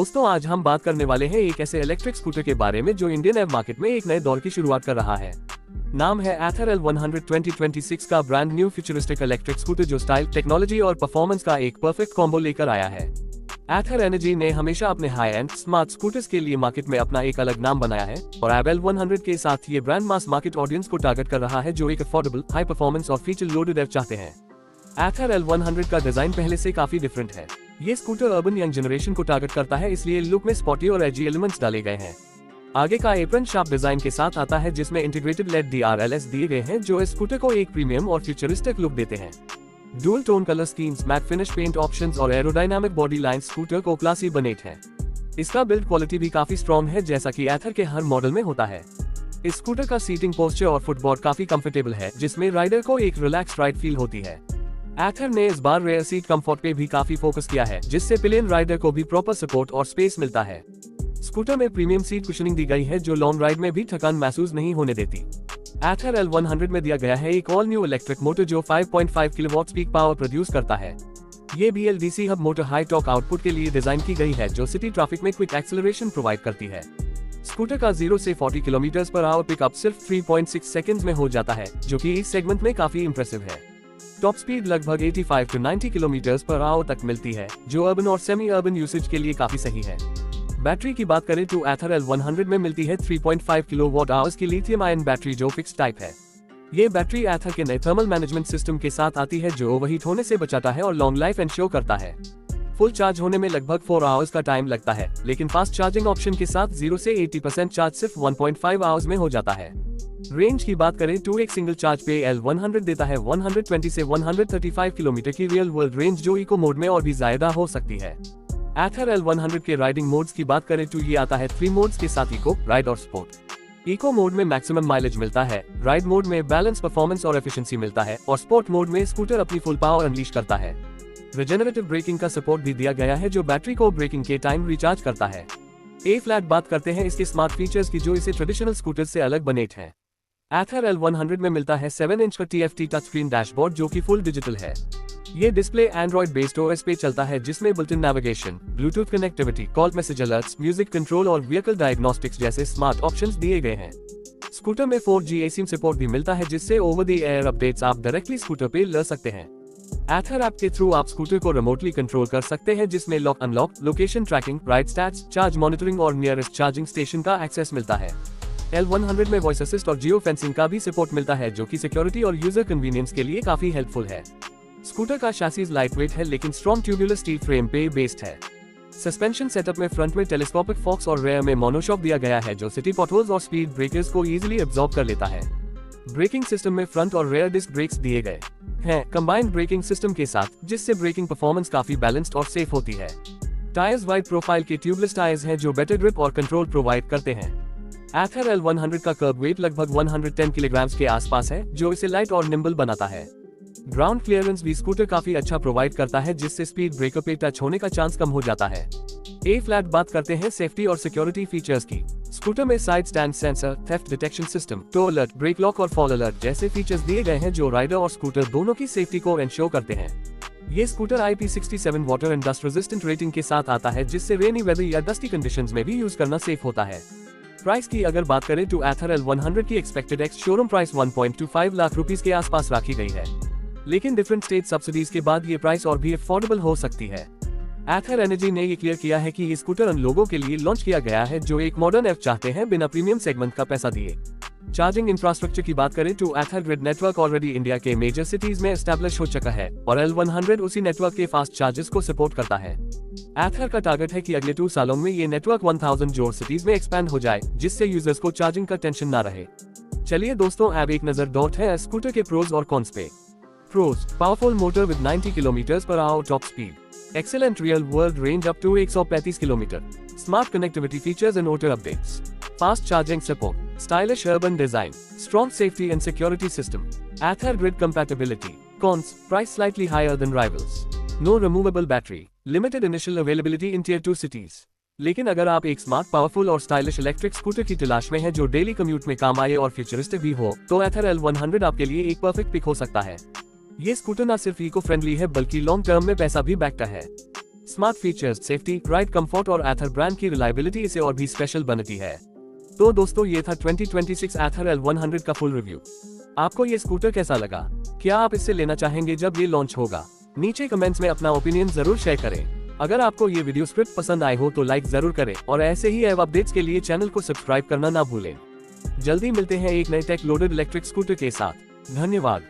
दोस्तों आज हम बात करने वाले हैं एक ऐसे इलेक्ट्रिक स्कूटर के बारे में जो इंडियन एव मार्केट में एक नए दौर की शुरुआत कर रहा है। नाम है एथर L100 2026 का brand new futuristic electric scooter जो स्टाइल, टेक्नोलॉजी और परफॉर्मेंस का एक परफेक्ट कॉम्बो लेकर आया है। एथर एनर्जी ने हमेशा अपने हाई एंड स्मार्ट स्कूटर्स के लिए मार्केट में अपना एक अलग नाम बनाया है और अब L100 के साथ ये ब्रांड मास मार्केट ऑडियंस को टारगेट कर रहा है जो एक अफोर्डेबल, हाई परफॉर्मेंस और फीचर लोडेड एव चाहते हैं। एथर L100 का डिजाइन पहले से काफी डिफरेंट है। ये स्कूटर अर्बन यंग जनरेशन को टारगेट करता है, इसलिए लुक में स्पॉटी और एजी एलिमेंट्स डाले गए हैं। आगे का एप्रन शार्प डिजाइन के साथ आता है जिसमें इंटीग्रेटेड लेड DRLS दिए गए हैं जो इस स्कूटर को एक प्रीमियम और फ्यूचरिस्टिक लुक देते हैं। Dual tone colour schemes, matte finish paint options और एरोडायनामिक बॉडी लाइन स्कूटर को क्लासी बनेट है। इसका बिल्ड क्वालिटी भी काफी स्ट्रॉन्ग है जैसा कि एथर के हर मॉडल में होता है। इस स्कूटर का सीटिंग पोस्चर और फुटबोर्ड काफी कंफर्टेबल है जिसमें राइडर को एक रिलैक्स्ड राइड फील होती है। एथर ने इस बार रेयर सीट कंफर्ट पे भी काफी फोकस किया है जिससे पिलियन राइडर को भी प्रॉपर सपोर्ट और स्पेस मिलता है। स्कूटर में प्रीमियम सीट कुशनिंग दी गई है जो लॉन्ग राइड में भी थकान महसूस नहीं होने देती। एथर L100 में दिया गया है एक ऑल न्यू इलेक्ट्रिक मोटर जो 5.5 किलोवाट पीक पावर प्रोड्यूस करता है। ये BLDC hub motor high torque output के लिए डिजाइन की गई है जो सिटी ट्रैफिक में क्विक एक्सेलरेशन प्रोवाइड करती है। स्कूटर का 0 से 40 किलोमीटर पर आवर पिकअप सिर्फ 3.6 सेकंड्स में हो जाता है जो कि इस सेगमेंट में काफी इंप्रेसिव है। टॉप स्पीड लगभग 85 से 90 किलोमीटर पर आवर तक मिलती है जो अर्बन और सेमी अर्बन यूसेज के लिए काफी सही है। बैटरी की बात करें तो एथर L100 में मिलती है 3.5 किलोवाट आवर्स की लिथियम आयन बैटरी जो फिक्स टाइप है। ये बैटरी एथर के नए थर्मल मैनेजमेंट सिस्टम के साथ आती है जो ओवरहीट होने से बचाता है और लॉन्ग लाइफ इंश्योर करता है। फुल चार्ज होने में लगभग 4 आवर्स का टाइम लगता है लेकिन फास्ट चार्जिंग ऑप्शन के साथ 0 से 80% चार्ज सिर्फ 1.5 आवर्स में हो जाता है। रेंज की बात करें तो एक सिंगल चार्ज पे L100 देता है 120 से 135 किलोमीटर की रियल वर्ल्ड रेंज जो इको मोड में और भी ज्यादा हो सकती है। एथर L100 के राइडिंग मोड्स की बात करें तो ये आता है 3 मोड्स के साथ इको, राइड और स्पोर्ट। इको मोड में मैक्सिमम माइलेज मिलता है, राइड मोड में बैलेंस परफॉर्मेंस और एफिशिएंसी मिलता है और स्पोर्ट मोड में स्कूटर अपनी फुल पावर अनलीश करता है। रिजेनरेटिव ब्रेकिंग का सपोर्ट भी दिया गया है जो बैटरी को ब्रेकिंग के टाइम रिचार्ज करता है। ए फ्लैट बात करते हैं इसके स्मार्ट फीचर्स की जो इसे ट्रेडिशनल स्कूटर से अलग बनेट है। एथर L100 में मिलता है 7 इंच का TFT टच स्क्रीन डैशबोर्ड जो कि फुल डिजिटल है। ये डिस्प्ले एंड्रॉइड बेस्ड OS पे चलता है जिसमें built in navigation, bluetooth connectivity, call message alerts, music control और व्हीकल डायग्नोस्टिक्स जैसे स्मार्ट ऑप्शंस दिए गए हैं। स्कूटर में 4G eSIM सपोर्ट भी मिलता है जिससे ओवर द एयर अपडेट्स आप डायरेक्टली स्कूटर पे ले सकते हैं। एथर ऐप के थ्रू आप स्कूटर को रिमोटली कंट्रोल कर सकते हैं जिसमें lock unlock, location tracking, ride stats, charge monitoring और नियरेस्ट चार्जिंग स्टेशन का एक्सेस मिलता है। L100 में वॉइस असिस्ट और जियो फेंसिंग का भी सपोर्ट मिलता है जो कि सिक्योरिटी और यूजर कन्वीनियंस के लिए काफी हेल्पफुल है। स्कूटर का शैसीज लाइटवेट है लेकिन स्ट्रॉन्ग ट्यूबुलर स्टील फ्रेम पे बेस्ड है। सस्पेंशन सेटअप में फ्रंट में टेलीस्कोपिक फॉक्स और रेयर में मोनोशॉक दिया गया है जो सिटी पॉटहोल्स और स्पीड ब्रेकर्स को इजीली एब्जॉर्ब कर लेता है। ब्रेकिंग सिस्टम में फ्रंट और रेयर डिस्क ब्रेक्स दिए गए हैं कंबाइंड ब्रेकिंग सिस्टम के साथ जिससे ब्रेकिंग परफॉर्मेंस काफी बैलेंस्ड और सेफ होती है। टायर्स वाइड प्रोफाइल के ट्यूबलेस टायर्स हैं जो बेटर ग्रिप और कंट्रोल प्रोवाइड करते हैं। एथर L100 का कर्ब वेट लगभग 110 किलोग्राम्स के आसपास है जो इसे लाइट और निम्बल बनाता है। ग्राउंड क्लियरेंस भी स्कूटर काफी अच्छा प्रोवाइड करता है जिससे स्पीड ब्रेकर पे टच होने का चांस कम हो जाता है। ए फ्लैट बात करते हैं सेफ्टी और सिक्योरिटी फीचर्स की। स्कूटर में side stand sensor, theft detection system, tow alert, brake lock और फॉल अलर्ट जैसे फीचर्स दिए गए हैं जो राइडर और स्कूटर दोनों की सेफ्टी को इंश्योर करते हैं। ये scooter IP67 water and dust resistant rating के साथ आता है जिससे रेनी वेदर या डस्टी कंडीशंस में भी यूज करना सेफ होता है। प्राइस की अगर बात करें तो एथर L100 की expected ex showroom price 1.25 lakh rupees के आसपास रखी गई है लेकिन डिफरेंट स्टेट सब्सिडीज के बाद ये प्राइस और भी अफोर्डेबल हो सकती है। एथर एनर्जी ने ये क्लियर किया है कि ये स्कूटर उन लोगों के लिए लॉन्च किया गया है जो एक मॉडर्न एफ चाहते हैं बिना प्रीमियम सेगमेंट का पैसा दिए। चार्जिंग इंफ्रास्ट्रक्चर की बात करें तो एथर ग्रिड नेटवर्क ऑलरेडी इंडिया के मेजर सिटीज में एस्टैब्लिश हो चुका है और L100 उसी नेटवर्क के फास्ट चार्जेस को सपोर्ट करता है। एथर का टारगेट है कि अगले 2 सालों में ये नेटवर्क 1000 जोड़ सिटीज में एक्सपैंड हो जाए जिससे यूजर्स को चार्जिंग का टेंशन ना रहे। चलिए दोस्तों अब एक नजर डालते हैं स्कूटर के प्रोज और कॉन्स पे। Pros: powerful motor with 90 km per hour top speed. Excellent real world range up to 135 km. Smart connectivity features and auto updates. Fast charging support. Stylish urban design. Strong safety and security system. Aether grid compatibility. Cons: price slightly higher than rivals. No removable battery. Limited initial availability in tier 2 cities. लेकिन अगर आप एक smart, powerful और stylish electric scooter की तलाश में हैं जो डेली कम्यूट में काम आए और फ्यूचरिस्टिक भी हो तो एथर L100 आपके लिए एक परफेक्ट पिक हो सकता है। ये स्कूटर न सिर्फ इको फ्रेंडली है बल्कि लॉन्ग टर्म में पैसा भी बैकता है। Smart features, safety, ride comfort और एथर ब्रांड की रिलायबिलिटी इसे और भी स्पेशल बनाती है। तो दोस्तों, ये था 2026 एथर L100 का फुल रिव्यू। आपको ये स्कूटर कैसा लगा? क्या आप इससे लेना चाहेंगे जब ये लॉन्च होगा? नीचे कमेंट्स में अपना ओपिनियन जरूर शेयर करें। अगर आपको ये वीडियो स्क्रिप्ट पसंद आए हो तो लाइक जरूर करें और ऐसे ही एव अपडेट्स के लिए चैनल को सब्सक्राइब करना ना भूलें। जल्दी मिलते हैं एक नए टेक लोडेड इलेक्ट्रिक स्कूटर के साथ। धन्यवाद।